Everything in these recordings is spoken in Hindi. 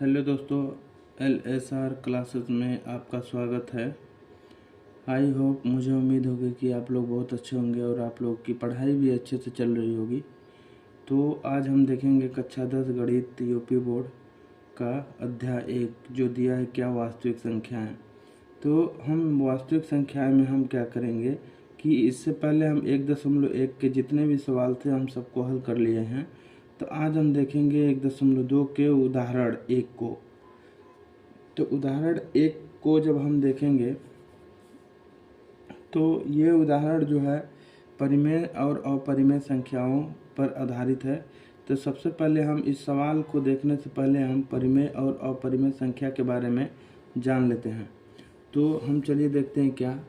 हेलो दोस्तों, LSR क्लासेस में आपका स्वागत है। आई होप, मुझे उम्मीद होगी कि आप लोग बहुत अच्छे होंगे और आप लोग की पढ़ाई भी अच्छे से चल रही होगी। तो आज हम देखेंगे कक्षा 10 गणित यूपी बोर्ड का अध्याय 1 जो दिया है क्या वास्तविक संख्याएं। तो हम वास्तविक संख्याएं में हम क्या करेंगे कि इससे पहले हम 1.1 के जितने भी सवाल थे हम सबको हल कर लिए हैं। तो आज हम देखेंगे 1.2 के उदाहरण 1 को। तो उदाहरण 1 को जब हम देखेंगे तो ये उदाहरण जो है परिमेय और अपरिमेय संख्याओं पर आधारित है। तो सबसे पहले हम इस सवाल को देखने से पहले हम परिमेय और अपरिमेय संख्या के बारे में जान लेते हैं। तो हम चलिए देखते हैं क्या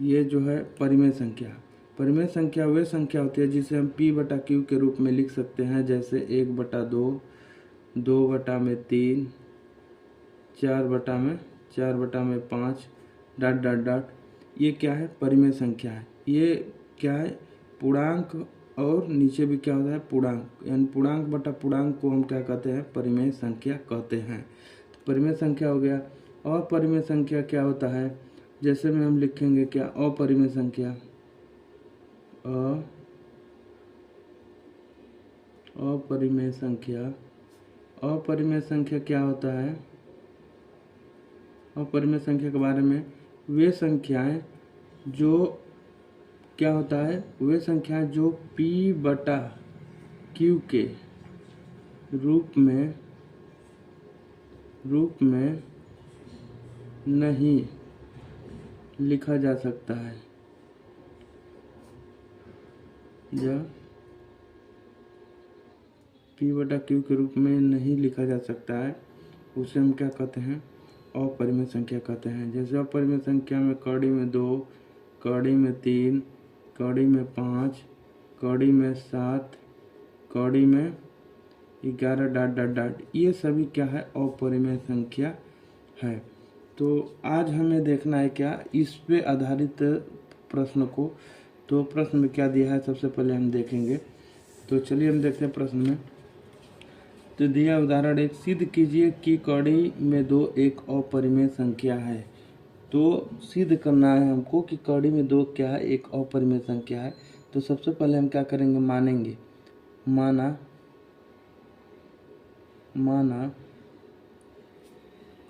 ये जो है परिमेय संख्या। परिमेय संख्या वे संख्या होती है जिसे हम P/Q के रूप में लिख सकते हैं, जैसे 1/2, 2/3, 4/5 ... ये क्या है? परिमेय संख्या है। ये क्या है? पूर्णांक और नीचे भी क्या होता है? पूर्णांक, यानी पूर्णांक बटा पूर्णांक को हम क्या कहते हैं? परिमेय संख्या कहते हैं। तो परिमेय संख्या हो गया। अपरिमेय संख्या क्या होता है? जैसे में हम लिखेंगे क्या? अपरिमेय संख्या। अपरिमेय संख्या। अपरिमेय संख्या क्या होता है? अपरिमेय संख्या के बारे में वे संख्याएं जो क्या होता है? वे संख्याएं जो P/Q के रूप में नहीं लिखा जा सकता है। या P/Q के रूप में नहीं लिखा जा सकता है, उसे हम क्या कहते हैं? अपरिमेय संख्या कहते हैं। जैसे अपरिमेय संख्या में कड़ी में 2, कड़ी में 3, कड़ी में 5, कड़ी में 7, कड़ी में 11 ... ये सभी क्या है? अपरिमेय संख्या है। तो आज हमें देखना है क्या इस पे आधारित प्रश्न को। तो प्रश्न में क्या दिया है सबसे पहले हम देखेंगे। तो चलिए हम देखते हैं प्रश्न में। तो दिया उदाहरण 1, सिद्ध कीजिए कि कड़ी में 2 एक अपरिमेय संख्या है। तो सिद्ध करना है हमको कि कड़ी में 2 क्या है? एक अपरिमेय संख्या है। तो सबसे पहले हम क्या करेंगे? मानेंगे। माना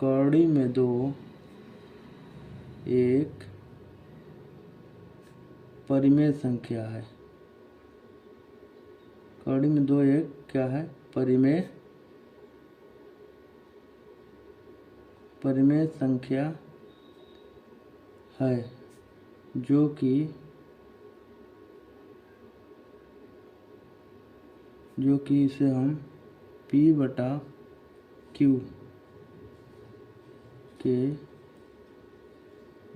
कड़ी में 2 एक परिमेय संख्या है। कड़ी में 2 एक क्या है? परिमेय संख्या है, जो कि इसे हम P/Q के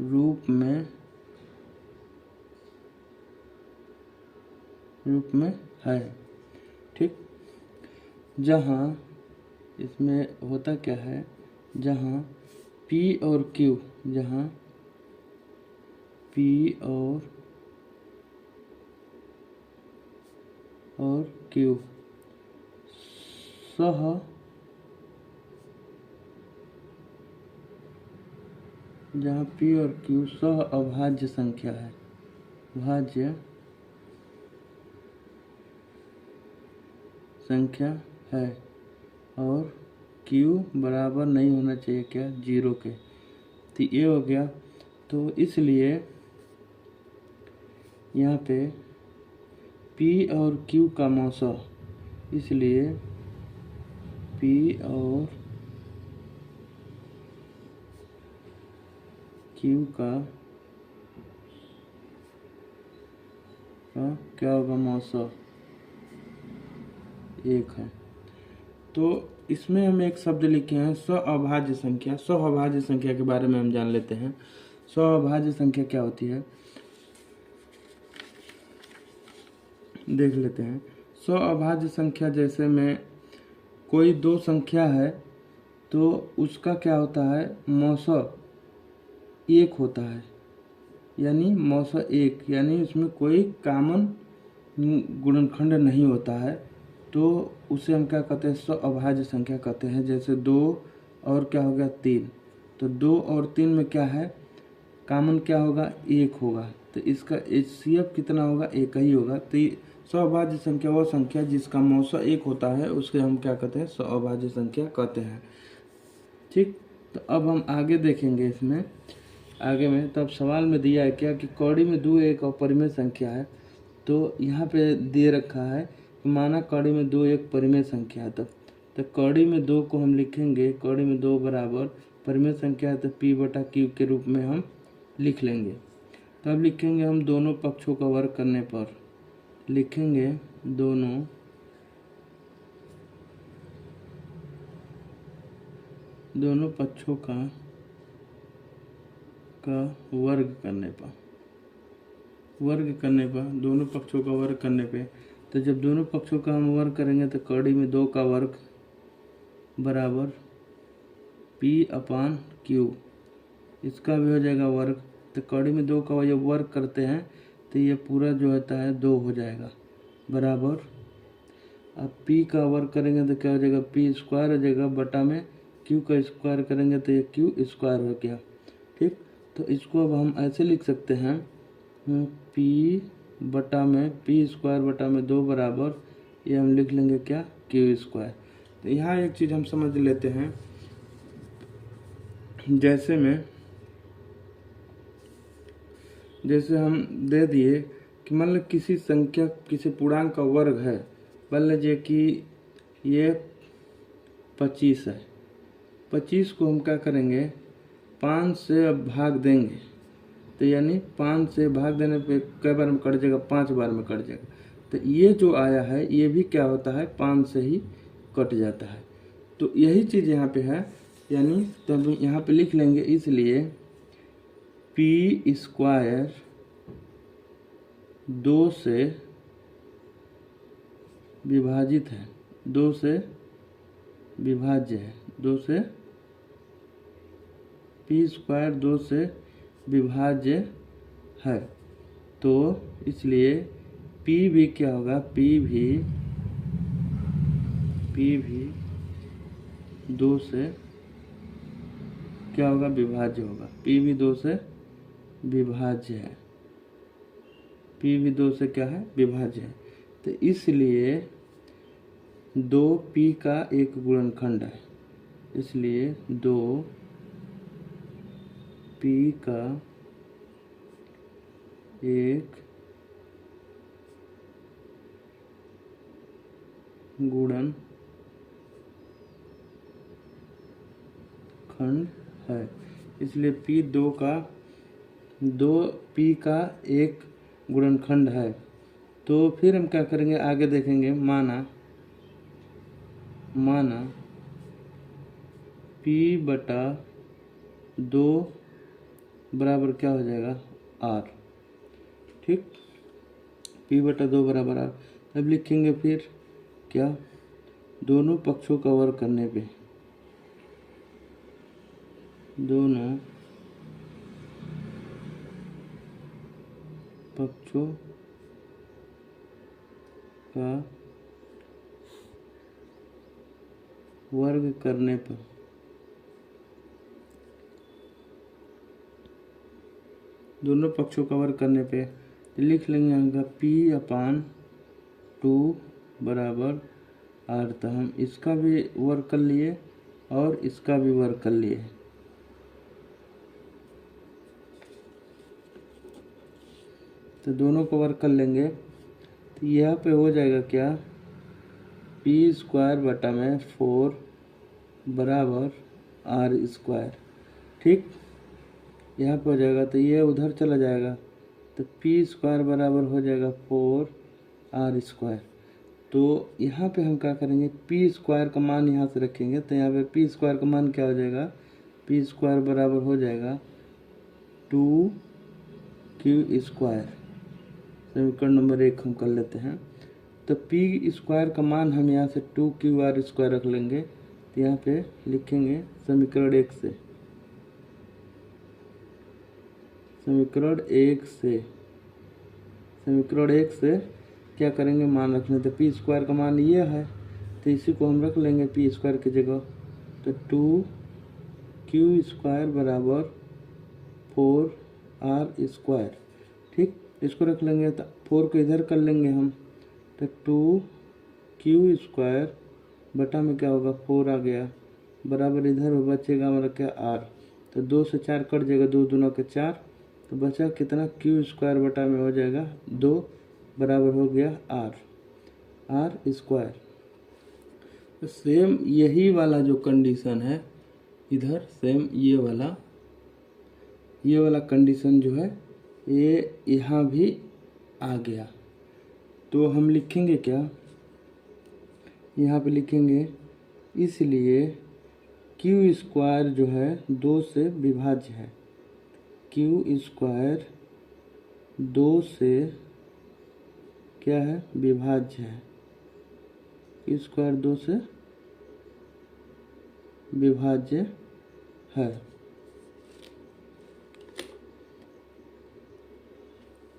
रूप में है। ठीक। जहाँ इसमें होता क्या है? जहाँ P और Q, जहाँ P और Q सह अभाज्य संख्या है। भाज्य संख्या है और Q बराबर नहीं होना चाहिए क्या? 0 के। तो ये हो गया। तो इसलिए यहाँ पे P और Q का मौसा, इसलिए P और Q का क्या होगा? मौसा 1 है। तो इसमें हम एक शब्द लिखे हैं सहअभाज्य संख्या। सहअभाज्य संख्या के बारे में हम जान लेते हैं। सहअभाज्य संख्या क्या होती है देख लेते हैं। सहअभाज्य संख्या जैसे में कोई 2 संख्या है तो उसका क्या होता है? मौसा 1 होता है, यानी मौसा 1, यानी उसमें कोई कॉमन गुणनखंड नहीं होता है। तो उसे हम क्या कहते हैं, स्वअभाज्य संख्या कहते हैं। जैसे 2 और क्या हो गया 3, तो 2 और 3 में क्या है, कॉमन क्या होगा, 1 होगा, तो इसका HCF कितना होगा, 1 ही होगा। तो ये स्वअभाज्य संख्या वो संख्या जिसका मौसा 1 होता है उसे हम क्या कहते हैं, स्वअभाज्य संख्या कहते हैं। ठीक, तो अब हम आगे देखेंगे इसमें आगे में। तब सवाल में दिया है क्या कि कौड़ी में 2 एक अपरिमेय संख्या है। तो यहाँ पे दे रखा है कि माना कौड़ी में 2 एक परिमेय संख्या है। तो कौड़ी में 2 को हम लिखेंगे, कौड़ी में 2 बराबर परिमेय संख्या है तो P/Q के रूप में हम लिख लेंगे। तब लिखेंगे हम दोनों पक्षों का वर्ग करने पर, लिखेंगे दोनों पक्षों का वर्ग करने पर, दोनों पक्षों का वर्ग करने पे, तो जब दोनों पक्षों का हम वर्ग करेंगे तो कौड़ी में 2 का वर्ग बराबर P/Q, इसका भी हो जाएगा वर्ग। तो कौड़ी में 2 का जब वर्ग करते हैं तो ये पूरा जो होता है 2 हो जाएगा बराबर। अब P का वर्ग करेंगे तो क्या हो जाएगा, P² हो जाएगा बटा में Q का स्क्वायर करेंगे तो ये Q² हो गया। ठीक, तो इसको अब हम ऐसे लिख सकते हैं P/2 बटा में 2 बराबर, ये हम लिख लेंगे क्या, Q²। तो यहाँ एक चीज़ हम समझ लेते हैं, जैसे हम दे दिए कि मान लो किसी संख्या, किसी पूर्णांक का वर्ग है, मान लीजिए कि ये 25 है। 25 को हम क्या करेंगे, 5 से अब भाग देंगे, तो यानी 5 से भाग देने पे कई बार में कट जाएगा, 5 बार में कट जाएगा। तो ये जो आया है ये भी क्या होता है, 5 से ही कट जाता है। तो यही चीज़ यहाँ पे है, यानी तब तो यहाँ पे लिख लेंगे, इसलिए P² 2 से विभाजित है, 2 से विभाज्य है, 2 से P² 2 से विभाज्य है। तो इसलिए P भी क्या होगा, P भी 2 से क्या होगा, विभाज्य होगा। P भी 2 से विभाज्य है, P भी 2 से क्या है, विभाज्य है। तो इसलिए 2P का एक गुणनखंड है, इसलिए 2P का एक गुणनखंड है। इसलिए P का एक गुणनखंड है। तो फिर हम क्या करेंगे, आगे देखेंगे। माना P/2 बराबर क्या हो जाएगा, R। ठीक, P/2 बराबर R। अब लिखेंगे फिर क्या, दोनों पक्षों का वर्ग करने पे, दोनों पक्षों का वर्ग करने पर, दोनों पक्षों का वर्ग करने पे लिख लेंगे हम P/2 बराबर R। तो हम इसका भी वर्ग कर लिए और इसका भी वर्ग कर लिए। तो दोनों को वर्ग कर लेंगे तो यहाँ पे हो जाएगा क्या, P² बटा में 4 बराबर R²। ठीक, यहाँ पे हो जाएगा तो ये उधर चला जाएगा, तो P² बराबर हो जाएगा 4R²। तो यहाँ पे हम क्या करेंगे, P² का मान यहाँ से रखेंगे, तो यहाँ पे P² का मान क्या हो जाएगा, P² बराबर हो जाएगा 2Q²। समीकरण नंबर 1 हम कर लेते हैं। तो P² का मान हम यहाँ से 2QR² रख लेंगे, तो यहाँ पे लिखेंगे समीकरण 1 से, क्या करेंगे, मान रखने, तो पी स्क्वायर का मान ये है तो इसी को हम रख लेंगे पी स्क्वायर की जगह। तो 2q स्क्वायर बराबर 4r स्क्वायर। ठीक, इसको रख लेंगे तो 4 को इधर कर लेंगे हम, तो 2q स्क्वायर बटा में क्या होगा 4 आ गया, बराबर इधर बचेगा हमारा क्या r। तो 2 से 4 कट जाएगा, 2 दूना के 4, तो बचा कितना q स्क्वायर बटा में हो जाएगा 2, बराबर हो गया r स्क्वायर। तो सेम यही वाला जो कंडीशन है इधर, सेम ये वाला कंडीशन जो है ये यहाँ भी आ गया। तो हम लिखेंगे क्या, यहाँ पे लिखेंगे इसलिए q स्क्वायर जो है 2 से विभाज्य है, q स्क्वायर 2 से क्या है विभाज्य है, q स्क्वायर 2 से विभाज्य है।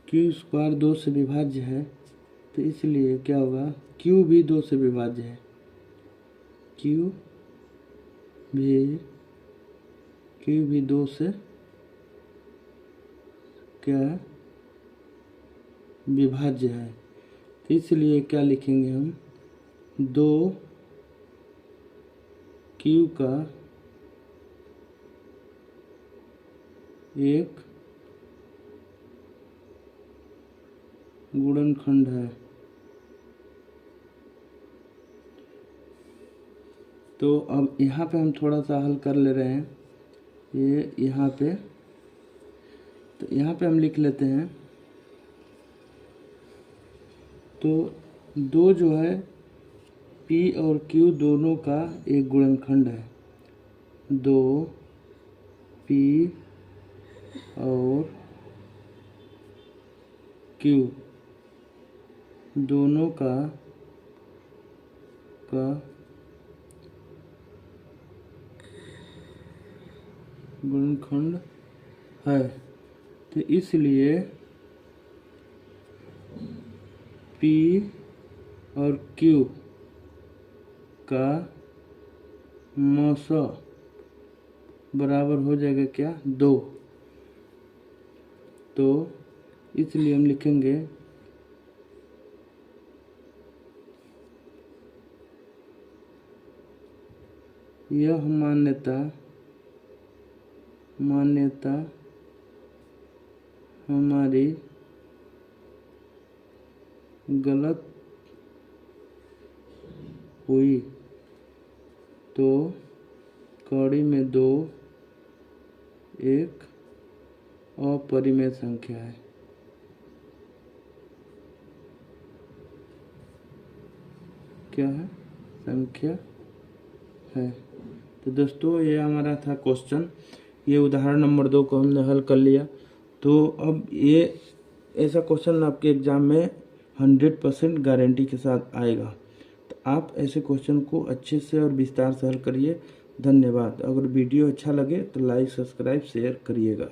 q स्क्वायर 2 से विभाज्य है तो इसलिए क्या होगा, q भी 2 से विभाज्य है, q भी 2 से क्या है विभाज्य है। तो इसलिए क्या लिखेंगे हम, 2q का एक गुणनखंड है। तो अब यहाँ पे हम थोड़ा सा हल कर ले रहे हैं, ये यहाँ पे, तो यहाँ पे हम लिख लेते हैं, तो 2 जो है p और q दोनों का एक गुणनखंड है, 2p और q दोनों का गुणनखंड है। तो इसलिए p और q का मौसा बराबर हो जाएगा क्या 2। तो इसलिए हम लिखेंगे यह मान्यता हमारी गलत हुई तो कड़ी में 2 एक अपरिमेय संख्या है। क्या है, संख्या है। तो दोस्तों ये हमारा था क्वेश्चन, ये उदाहरण नंबर 2 को हमने हल कर लिया। तो अब ये ऐसा क्वेश्चन आपके एग्ज़ाम में 100% गारंटी के साथ आएगा। तो आप ऐसे क्वेश्चन को अच्छे से और विस्तार से हल करिए। धन्यवाद। अगर वीडियो अच्छा लगे तो लाइक, सब्सक्राइब, शेयर करिएगा।